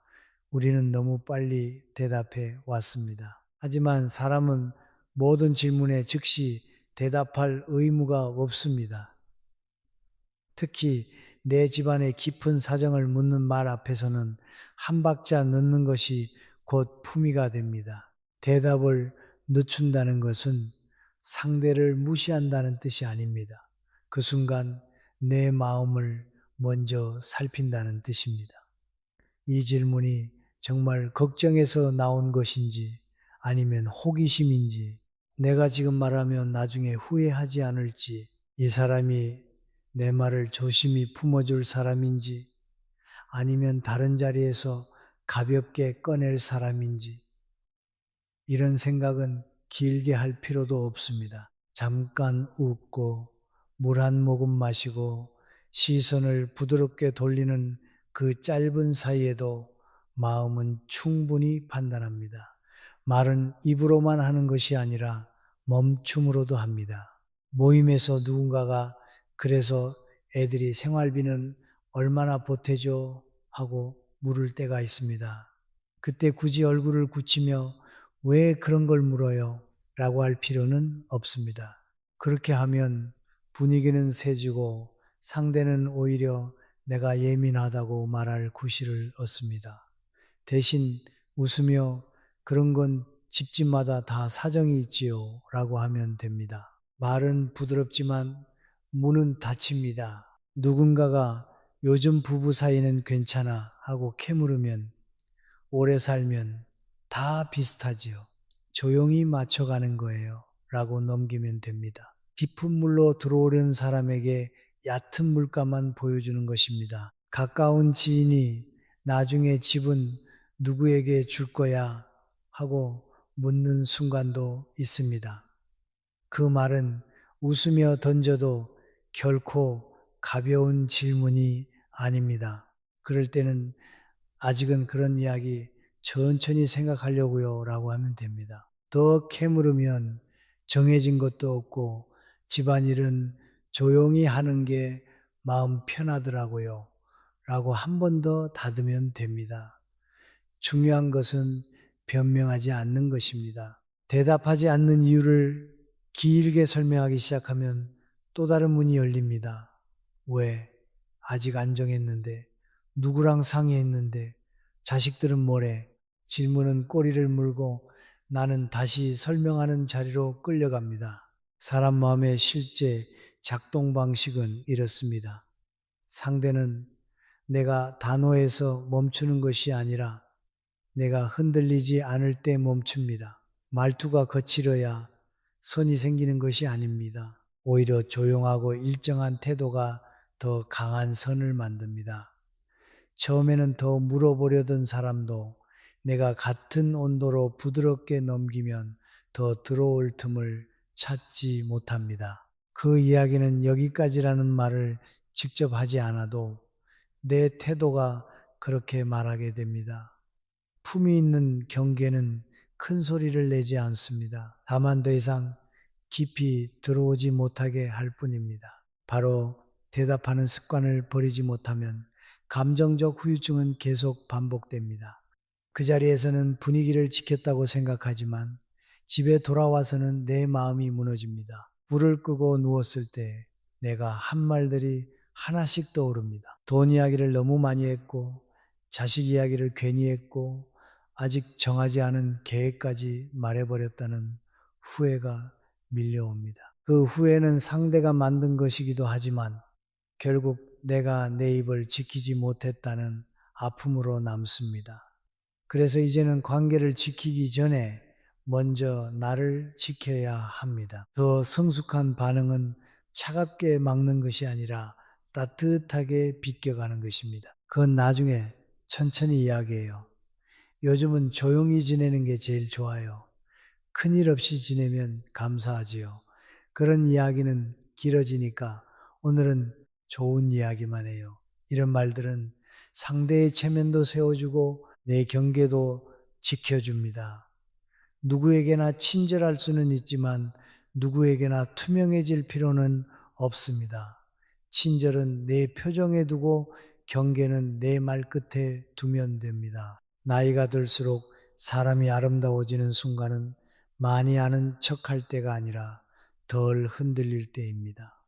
우리는 너무 빨리 대답해 왔습니다. 하지만 사람은 모든 질문에 즉시 대답할 의무가 없습니다. 특히 내 집안의 깊은 사정을 묻는 말 앞에서는 한 박자 넣는 것이 곧 품위가 됩니다. 대답을 늦춘다는 것은 상대를 무시한다는 뜻이 아닙니다. 그 순간 내 마음을 먼저 살핀다는 뜻입니다. 이 질문이 정말 걱정해서 나온 것인지 아니면 호기심인지, 내가 지금 말하면 나중에 후회하지 않을지, 이 사람이 내 말을 조심히 품어줄 사람인지 아니면 다른 자리에서 가볍게 꺼낼 사람인지, 이런 생각은 길게 할 필요도 없습니다. 잠깐 웃고 물 한 모금 마시고 시선을 부드럽게 돌리는 그 짧은 사이에도 마음은 충분히 판단합니다. 말은 입으로만 하는 것이 아니라 멈춤으로도 합니다. 모임에서 누군가가 그래서 애들이 생활비는 얼마나 보태줘 하고 물을 때가 있습니다. 그때 굳이 얼굴을 굳히며 왜 그런 걸 물어요? 라고 할 필요는 없습니다. 그렇게 하면 분위기는 세지고 상대는 오히려 내가 예민하다고 말할 구실을 얻습니다. 대신 웃으며 그런 건 집집마다 다 사정이 있지요 라고 하면 됩니다. 말은 부드럽지만 문은 닫힙니다. 누군가가 요즘 부부 사이는 괜찮아 하고 캐물으면 오래 살면 다 비슷하지요. 조용히 맞춰가는 거예요 라고 넘기면 됩니다. 깊은 물로 들어오려는 사람에게 얕은 물감만 보여주는 것입니다. 가까운 지인이 나중에 집은 누구에게 줄 거야 하고 묻는 순간도 있습니다. 그 말은 웃으며 던져도 결코 가벼운 질문이 아닙니다. 그럴 때는 아직은 그런 이야기 천천히 생각하려고요 라고 하면 됩니다. 더 캐물으면 정해진 것도 없고 집안일은 조용히 하는 게 마음 편하더라고요 라고 한 번 더 다듬으면 됩니다. 중요한 것은 변명하지 않는 것입니다. 대답하지 않는 이유를 길게 설명하기 시작하면 또 다른 문이 열립니다. 왜? 아직 안 정했는데, 누구랑 상의했는데, 자식들은 뭐래? 질문은 꼬리를 물고 나는 다시 설명하는 자리로 끌려갑니다. 사람 마음의 실제 작동 방식은 이렇습니다. 상대는 내가 단호해서 멈추는 것이 아니라 내가 흔들리지 않을 때 멈춥니다. 말투가 거칠어야 선이 생기는 것이 아닙니다. 오히려 조용하고 일정한 태도가 더 강한 선을 만듭니다. 처음에는 더 물어보려던 사람도 내가 같은 온도로 부드럽게 넘기면 더 들어올 틈을 찾지 못합니다. 그 이야기는 여기까지라는 말을 직접 하지 않아도 내 태도가 그렇게 말하게 됩니다. 품위 있는 경계는 큰 소리를 내지 않습니다. 다만 더 이상 깊이 들어오지 못하게 할 뿐입니다. 바로 대답하는 습관을 버리지 못하면 감정적 후유증은 계속 반복됩니다. 그 자리에서는 분위기를 지켰다고 생각하지만 집에 돌아와서는 내 마음이 무너집니다. 불을 끄고 누웠을 때 내가 한 말들이 하나씩 떠오릅니다. 돈 이야기를 너무 많이 했고 자식 이야기를 괜히 했고 아직 정하지 않은 계획까지 말해버렸다는 후회가 밀려옵니다. 그 후회는 상대가 만든 것이기도 하지만 결국 내가 내 입을 지키지 못했다는 아픔으로 남습니다. 그래서 이제는 관계를 지키기 전에 먼저 나를 지켜야 합니다. 더 성숙한 반응은 차갑게 막는 것이 아니라 따뜻하게 비껴가는 것입니다. 그건 나중에 천천히 이야기해요. 요즘은 조용히 지내는 게 제일 좋아요. 큰일 없이 지내면 감사하지요. 그런 이야기는 길어지니까 오늘은 좋은 이야기만 해요. 이런 말들은 상대의 체면도 세워주고 내 경계도 지켜줍니다. 누구에게나 친절할 수는 있지만 누구에게나 투명해질 필요는 없습니다. 친절은 내 표정에 두고 경계는 내 말끝에 두면 됩니다. 나이가 들수록 사람이 아름다워지는 순간은 많이 아는 척할 때가 아니라 덜 흔들릴 때입니다.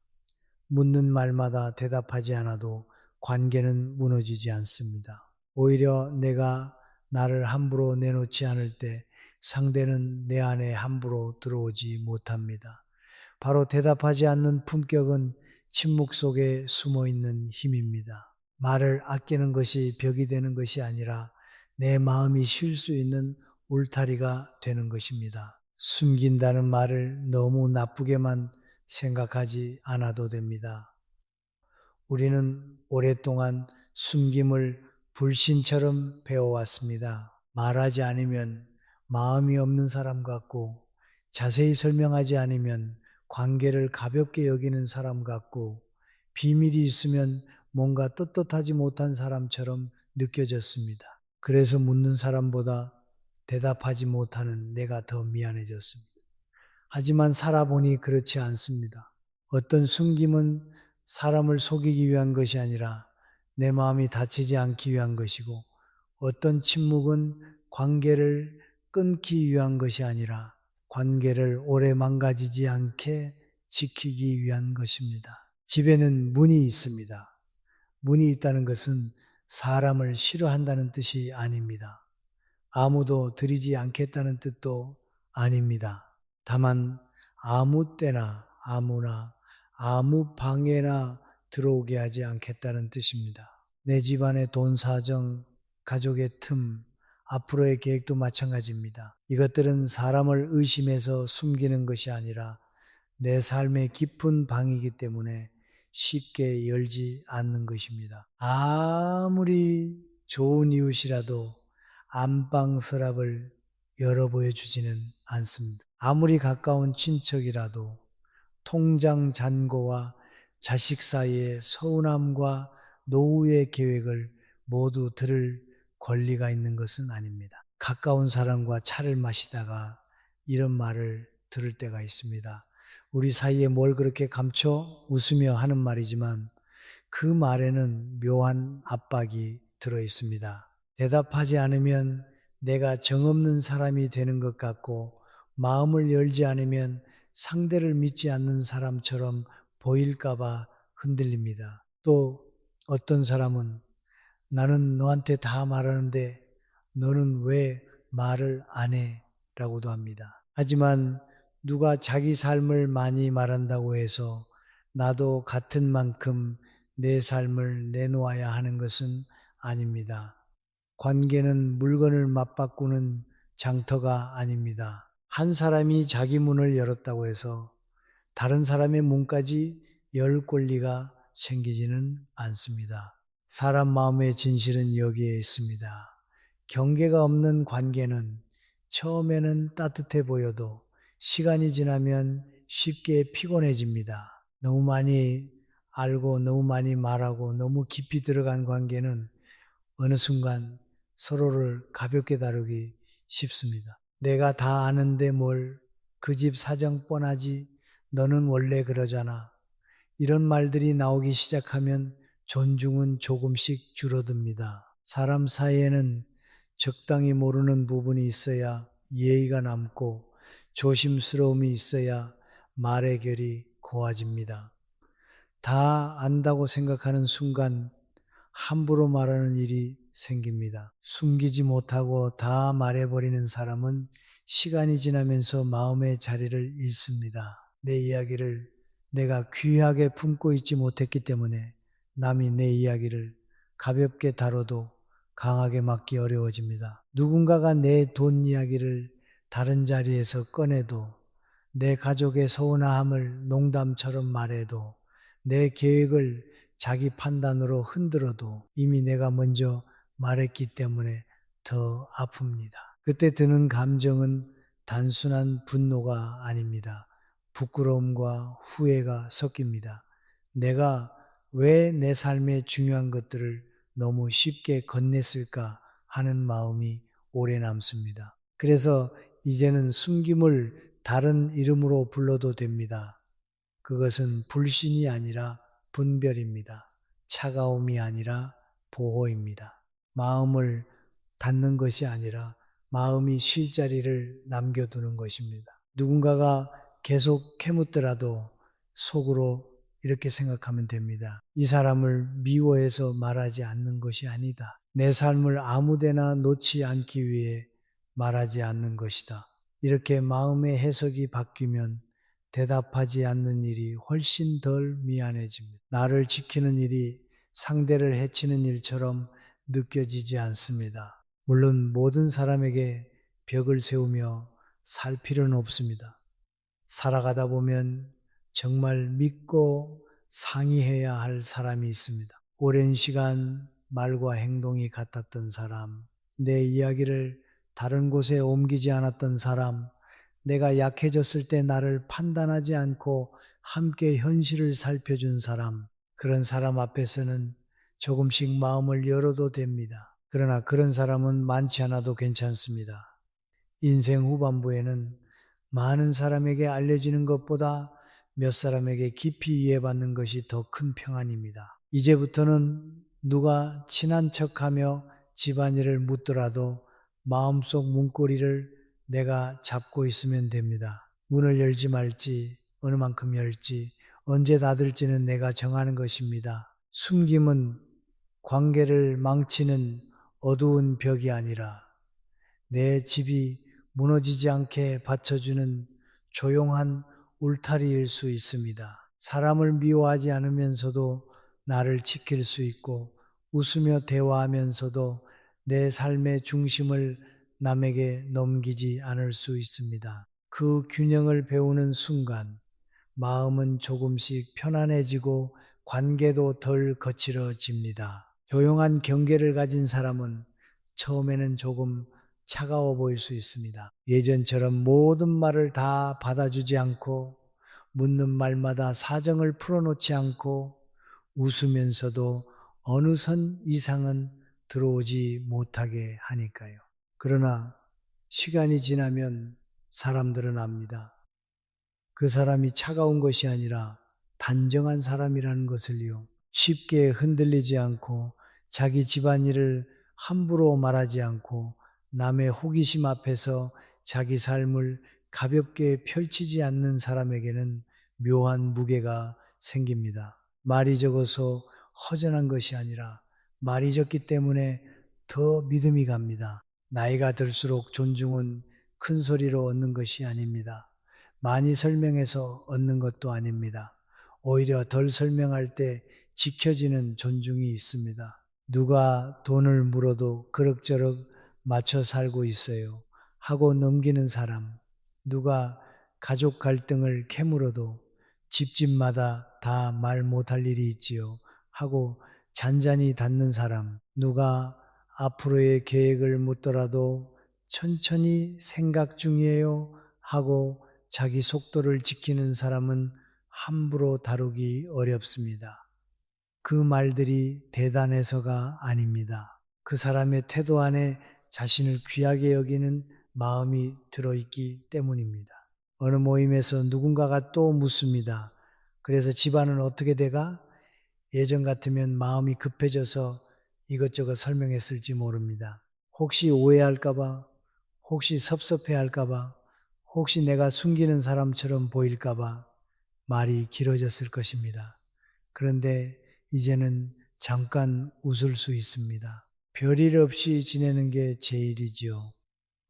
묻는 말마다 대답하지 않아도 관계는 무너지지 않습니다. 오히려 내가 나를 함부로 내놓지 않을 때 상대는 내 안에 함부로 들어오지 못합니다. 바로 대답하지 않는 품격은 침묵 속에 숨어 있는 힘입니다. 말을 아끼는 것이 벽이 되는 것이 아니라 내 마음이 쉴 수 있는 울타리가 되는 것입니다. 숨긴다는 말을 너무 나쁘게만 생각하지 않아도 됩니다. 우리는 오랫동안 숨김을 불신처럼 배워왔습니다. 말하지 않으면 마음이 없는 사람 같고 자세히 설명하지 않으면 관계를 가볍게 여기는 사람 같고 비밀이 있으면 뭔가 떳떳하지 못한 사람처럼 느껴졌습니다. 그래서 묻는 사람보다 대답하지 못하는 내가 더 미안해졌습니다. 하지만 살아보니 그렇지 않습니다. 어떤 숨김은 사람을 속이기 위한 것이 아니라 내 마음이 다치지 않기 위한 것이고 어떤 침묵은 관계를 끊기 위한 것이 아니라 관계를 오래 망가지지 않게 지키기 위한 것입니다. 집에는 문이 있습니다. 문이 있다는 것은 사람을 싫어한다는 뜻이 아닙니다. 아무도 들이지 않겠다는 뜻도 아닙니다. 다만 아무 때나 아무나 아무 방해나 들어오게 하지 않겠다는 뜻입니다. 내 집안의 돈 사정, 가족의 틈, 앞으로의 계획도 마찬가지입니다. 이것들은 사람을 의심해서 숨기는 것이 아니라 내 삶의 깊은 방이기 때문에 쉽게 열지 않는 것입니다. 아무리 좋은 이웃이라도 안방 서랍을 열어 보여주지는 않습니다. 아무리 가까운 친척이라도 통장 잔고와 자식 사이의 서운함과 노후의 계획을 모두 들을 권리가 있는 것은 아닙니다. 가까운 사람과 차를 마시다가 이런 말을 들을 때가 있습니다. 우리 사이에 뭘 그렇게 감춰 웃으며 하는 말이지만 그 말에는 묘한 압박이 들어 있습니다. 대답하지 않으면 내가 정없는 사람이 되는 것 같고 마음을 열지 않으면 상대를 믿지 않는 사람처럼 보일까봐 흔들립니다. 또 어떤 사람은 나는 너한테 다 말하는데 너는 왜 말을 안 해? 라고도 합니다. 하지만 누가 자기 삶을 많이 말한다고 해서 나도 같은 만큼 내 삶을 내놓아야 하는 것은 아닙니다. 관계는 물건을 맞바꾸는 장터가 아닙니다. 한 사람이 자기 문을 열었다고 해서 다른 사람의 문까지 열 권리가 생기지는 않습니다. 사람 마음의 진실은 여기에 있습니다. 경계가 없는 관계는 처음에는 따뜻해 보여도 시간이 지나면 쉽게 피곤해집니다. 너무 많이 알고 너무 많이 말하고 너무 깊이 들어간 관계는 어느 순간 서로를 가볍게 다루기 쉽습니다. 내가 다 아는데 뭘, 그 집 사정 뻔하지, 너는 원래 그러잖아. 이런 말들이 나오기 시작하면 존중은 조금씩 줄어듭니다. 사람 사이에는 적당히 모르는 부분이 있어야 예의가 남고 조심스러움이 있어야 말의 결이 고와집니다. 다 안다고 생각하는 순간 함부로 말하는 일이 생깁니다. 숨기지 못하고 다 말해버리는 사람은 시간이 지나면서 마음의 자리를 잃습니다. 내 이야기를 내가 귀하게 품고 있지 못했기 때문에 남이 내 이야기를 가볍게 다뤄도 강하게 막기 어려워집니다. 누군가가 내 돈 이야기를 다른 자리에서 꺼내도 내 가족의 서운함을 농담처럼 말해도 내 계획을 자기 판단으로 흔들어도 이미 내가 먼저 말했기 때문에 더 아픕니다. 그때 드는 감정은 단순한 분노가 아닙니다. 부끄러움과 후회가 섞입니다. 내가 왜 내 삶의 중요한 것들을 너무 쉽게 건넸을까 하는 마음이 오래 남습니다. 그래서 이제는 숨김을 다른 이름으로 불러도 됩니다. 그것은 불신이 아니라 분별입니다. 차가움이 아니라 보호입니다. 마음을 닫는 것이 아니라 마음이 쉴 자리를 남겨두는 것입니다. 누군가가 계속 캐묻더라도 속으로 이렇게 생각하면 됩니다. 이 사람을 미워해서 말하지 않는 것이 아니다. 내 삶을 아무데나 놓지 않기 위해 말하지 않는 것이다. 이렇게 마음의 해석이 바뀌면 대답하지 않는 일이 훨씬 덜 미안해집니다. 나를 지키는 일이 상대를 해치는 일처럼 느껴지지 않습니다. 물론 모든 사람에게 벽을 세우며 살 필요는 없습니다. 살아가다 보면 정말 믿고 상의해야 할 사람이 있습니다. 오랜 시간 말과 행동이 같았던 사람, 내 이야기를 다른 곳에 옮기지 않았던 사람, 내가 약해졌을 때 나를 판단하지 않고 함께 현실을 살펴준 사람, 그런 사람 앞에서는 조금씩 마음을 열어도 됩니다. 그러나 그런 사람은 많지 않아도 괜찮습니다. 인생 후반부에는 많은 사람에게 알려지는 것보다 몇 사람에게 깊이 이해받는 것이 더 큰 평안입니다. 이제부터는 누가 친한 척하며 집안일을 묻더라도 마음속 문고리를 내가 잡고 있으면 됩니다. 문을 열지 말지, 어느 만큼 열지, 언제 닫을지는 내가 정하는 것입니다. 숨김은 관계를 망치는 어두운 벽이 아니라 내 집이 무너지지 않게 받쳐주는 조용한 울타리일 수 있습니다. 사람을 미워하지 않으면서도 나를 지킬 수 있고 웃으며 대화하면서도 내 삶의 중심을 남에게 넘기지 않을 수 있습니다. 그 균형을 배우는 순간 마음은 조금씩 편안해지고 관계도 덜 거칠어집니다. 조용한 경계를 가진 사람은 처음에는 조금 차가워 보일 수 있습니다. 예전처럼 모든 말을 다 받아주지 않고 묻는 말마다 사정을 풀어놓지 않고 웃으면서도 어느 선 이상은 들어오지 못하게 하니까요. 그러나 시간이 지나면 사람들은 압니다. 그 사람이 차가운 것이 아니라 단정한 사람이라는 것을요. 쉽게 흔들리지 않고 자기 집안일을 함부로 말하지 않고 남의 호기심 앞에서 자기 삶을 가볍게 펼치지 않는 사람에게는 묘한 무게가 생깁니다. 말이 적어서 허전한 것이 아니라 말이 적기 때문에 더 믿음이 갑니다. 나이가 들수록 존중은 큰 소리로 얻는 것이 아닙니다. 많이 설명해서 얻는 것도 아닙니다. 오히려 덜 설명할 때 지켜지는 존중이 있습니다. 누가 돈을 물어도 그럭저럭 맞춰 살고 있어요 하고 넘기는 사람, 누가 가족 갈등을 캐물어도 집집마다 다 말 못할 일이 있지요 하고 잔잔히 닫는 사람, 누가 앞으로의 계획을 묻더라도 천천히 생각 중이에요 하고 자기 속도를 지키는 사람은 함부로 다루기 어렵습니다. 그 말들이 대단해서가 아닙니다. 그 사람의 태도 안에 자신을 귀하게 여기는 마음이 들어있기 때문입니다. 어느 모임에서 누군가가 또 묻습니다. 그래서 집안은 어떻게 돼가? 예전 같으면 마음이 급해져서 이것저것 설명했을지 모릅니다. 혹시 오해할까봐, 혹시 섭섭해할까봐, 혹시 내가 숨기는 사람처럼 보일까봐 말이 길어졌을 것입니다. 그런데 이제는 잠깐 웃을 수 있습니다. 별일 없이 지내는 게 제일이지요.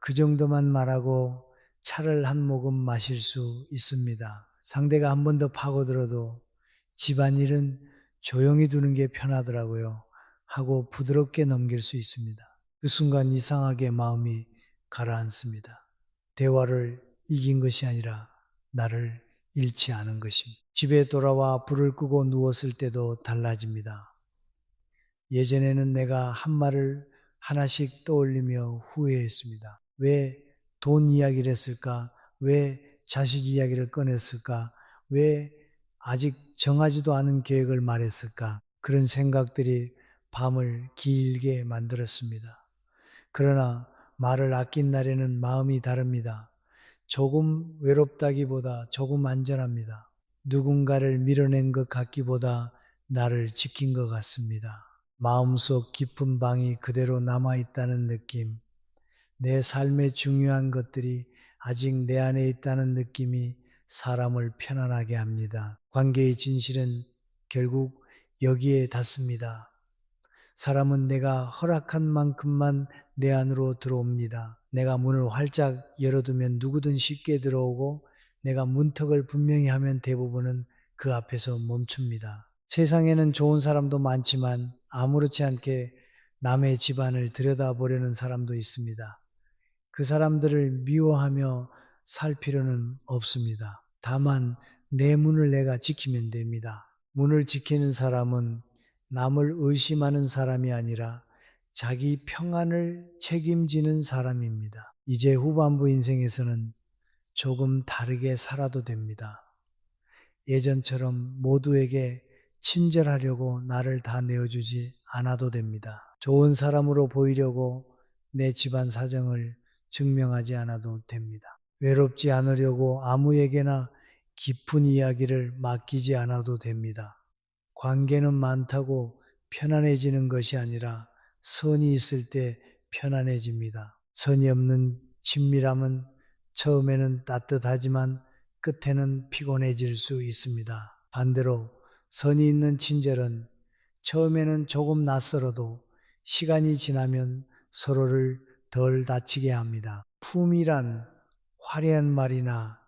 그 정도만 말하고 차를 한 모금 마실 수 있습니다. 상대가 한 번 더 파고들어도 집안일은 조용히 두는 게 편하더라고요 하고 부드럽게 넘길 수 있습니다. 그 순간 이상하게 마음이 가라앉습니다. 대화를 이긴 것이 아니라 나를 잃지 않은 것입니다. 집에 돌아와 불을 끄고 누웠을 때도 달라집니다. 예전에는 내가 한 말을 하나씩 떠올리며 후회했습니다. 왜 돈 이야기를 했을까? 왜 자식 이야기를 꺼냈을까? 왜 아직 정하지도 않은 계획을 말했을까? 그런 생각들이 밤을 길게 만들었습니다. 그러나 말을 아낀 날에는 마음이 다릅니다. 조금 외롭다기보다 조금 안전합니다. 누군가를 밀어낸 것 같기보다 나를 지킨 것 같습니다. 마음속 깊은 방이 그대로 남아있다는 느낌, 내 삶의 중요한 것들이 아직 내 안에 있다는 느낌이 사람을 편안하게 합니다. 관계의 진실은 결국 여기에 닿습니다. 사람은 내가 허락한 만큼만 내 안으로 들어옵니다. 내가 문을 활짝 열어두면 누구든 쉽게 들어오고 내가 문턱을 분명히 하면 대부분은 그 앞에서 멈춥니다. 세상에는 좋은 사람도 많지만 아무렇지 않게 남의 집안을 들여다보려는 사람도 있습니다. 그 사람들을 미워하며 살 필요는 없습니다. 다만 내 문을 내가 지키면 됩니다. 문을 지키는 사람은 남을 의심하는 사람이 아니라 자기 평안을 책임지는 사람입니다. 이제 후반부 인생에서는 조금 다르게 살아도 됩니다. 예전처럼 모두에게 친절하려고 나를 다 내어주지 않아도 됩니다. 좋은 사람으로 보이려고 내 집안 사정을 증명하지 않아도 됩니다. 외롭지 않으려고 아무에게나 깊은 이야기를 맡기지 않아도 됩니다. 관계는 많다고 편안해지는 것이 아니라 선이 있을 때 편안해집니다. 선이 없는 친밀함은 처음에는 따뜻하지만 끝에는 피곤해질 수 있습니다. 반대로 선이 있는 친절은 처음에는 조금 낯설어도 시간이 지나면 서로를 덜 다치게 합니다. 품이란 화려한 말이나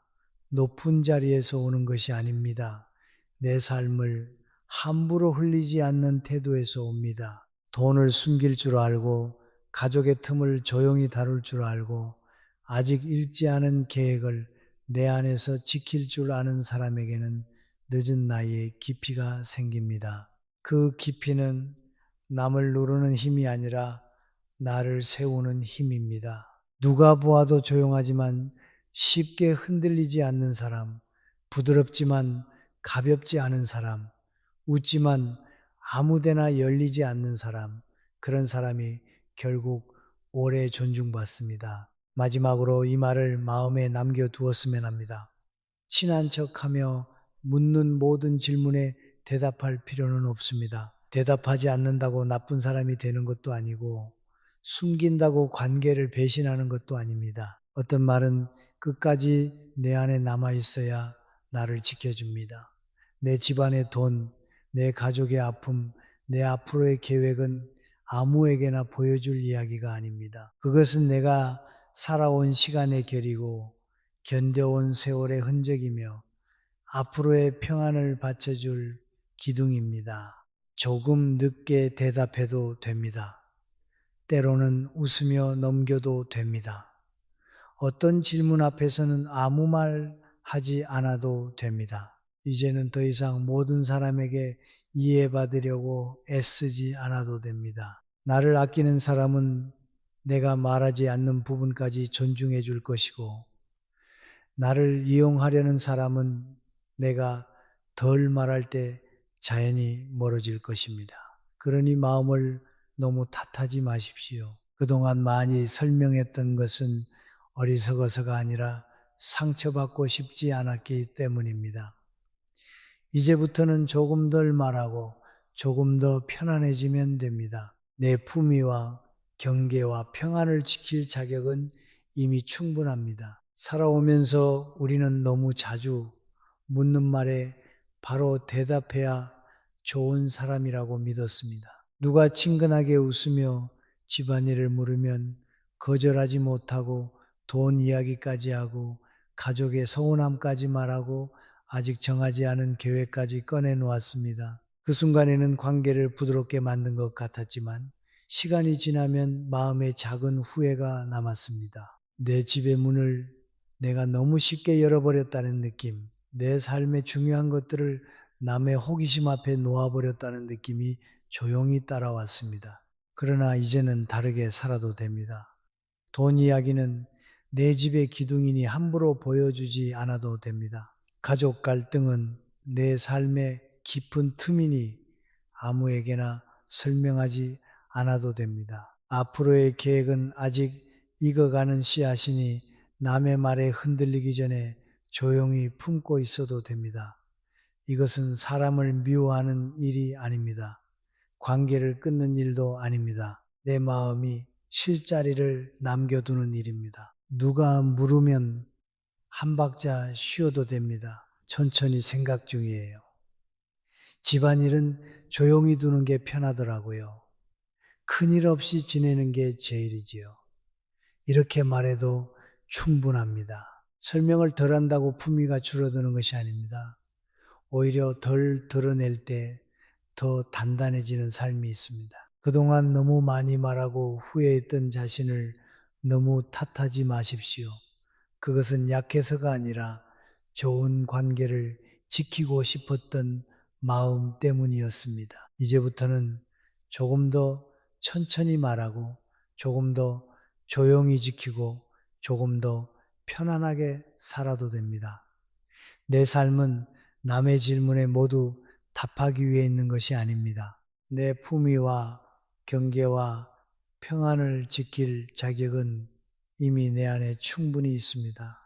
높은 자리에서 오는 것이 아닙니다. 내 삶을 함부로 흘리지 않는 태도에서 옵니다. 돈을 숨길 줄 알고 가족의 틈을 조용히 다룰 줄 알고 아직 읽지 않은 계획을 내 안에서 지킬 줄 아는 사람에게는 늦은 나이에 깊이가 생깁니다. 그 깊이는 남을 누르는 힘이 아니라 나를 세우는 힘입니다. 누가 보아도 조용하지만 쉽게 흔들리지 않는 사람, 부드럽지만 가볍지 않은 사람, 웃지만 아무데나 열리지 않는 사람, 그런 사람이 결국 오래 존중받습니다. 마지막으로 이 말을 마음에 남겨두었으면 합니다. 친한 척하며 묻는 모든 질문에 대답할 필요는 없습니다. 대답하지 않는다고 나쁜 사람이 되는 것도 아니고 숨긴다고 관계를 배신하는 것도 아닙니다. 어떤 말은 끝까지 내 안에 남아 있어야 나를 지켜줍니다. 내 집안의 돈, 내 가족의 아픔, 내 앞으로의 계획은 아무에게나 보여줄 이야기가 아닙니다. 그것은 내가 살아온 시간의 결이고 견뎌온 세월의 흔적이며 앞으로의 평안을 받쳐줄 기둥입니다. 조금 늦게 대답해도 됩니다. 때로는 웃으며 넘겨도 됩니다. 어떤 질문 앞에서는 아무 말 하지 않아도 됩니다. 이제는 더 이상 모든 사람에게 이해받으려고 애쓰지 않아도 됩니다. 나를 아끼는 사람은 내가 말하지 않는 부분까지 존중해 줄 것이고, 나를 이용하려는 사람은 내가 덜 말할 때 자연히 멀어질 것입니다. 그러니 마음을 너무 탓하지 마십시오. 그동안 많이 설명했던 것은 어리석어서가 아니라 상처받고 싶지 않았기 때문입니다. 이제부터는 조금 덜 말하고 조금 더 편안해지면 됩니다. 내 품위와 경계와 평안을 지킬 자격은 이미 충분합니다. 살아오면서 우리는 너무 자주 묻는 말에 바로 대답해야 좋은 사람이라고 믿었습니다. 누가 친근하게 웃으며 집안일을 물으면 거절하지 못하고 돈 이야기까지 하고 가족의 서운함까지 말하고 아직 정하지 않은 계획까지 꺼내놓았습니다. 그 순간에는 관계를 부드럽게 만든 것 같았지만 시간이 지나면 마음에 작은 후회가 남았습니다. 내 집의 문을 내가 너무 쉽게 열어버렸다는 느낌, 내 삶의 중요한 것들을 남의 호기심 앞에 놓아버렸다는 느낌이 조용히 따라왔습니다. 그러나 이제는 다르게 살아도 됩니다. 돈 이야기는 내 집의 기둥이니 함부로 보여주지 않아도 됩니다. 가족 갈등은 내 삶의 깊은 틈이니 아무에게나 설명하지 않아도 됩니다. 앞으로의 계획은 아직 익어가는 씨앗이니 남의 말에 흔들리기 전에 조용히 품고 있어도 됩니다. 이것은 사람을 미워하는 일이 아닙니다. 관계를 끊는 일도 아닙니다. 내 마음이 쉴 자리를 남겨두는 일입니다. 누가 물으면 한 박자 쉬어도 됩니다. 천천히 생각 중이에요. 집안일은 조용히 두는 게 편하더라고요. 큰일 없이 지내는 게 제일이지요. 이렇게 말해도 충분합니다. 설명을 덜 한다고 품위가 줄어드는 것이 아닙니다. 오히려 덜 드러낼 때 더 단단해지는 삶이 있습니다. 그동안 너무 많이 말하고 후회했던 자신을 너무 탓하지 마십시오. 그것은 약해서가 아니라 좋은 관계를 지키고 싶었던 마음 때문이었습니다. 이제부터는 조금 더 천천히 말하고 조금 더 조용히 지키고 조금 더 편안하게 살아도 됩니다. 내 삶은 남의 질문에 모두 답하기 위해 있는 것이 아닙니다. 내 품위와 경계와 평안을 지킬 자격은 이미 내 안에 충분히 있습니다.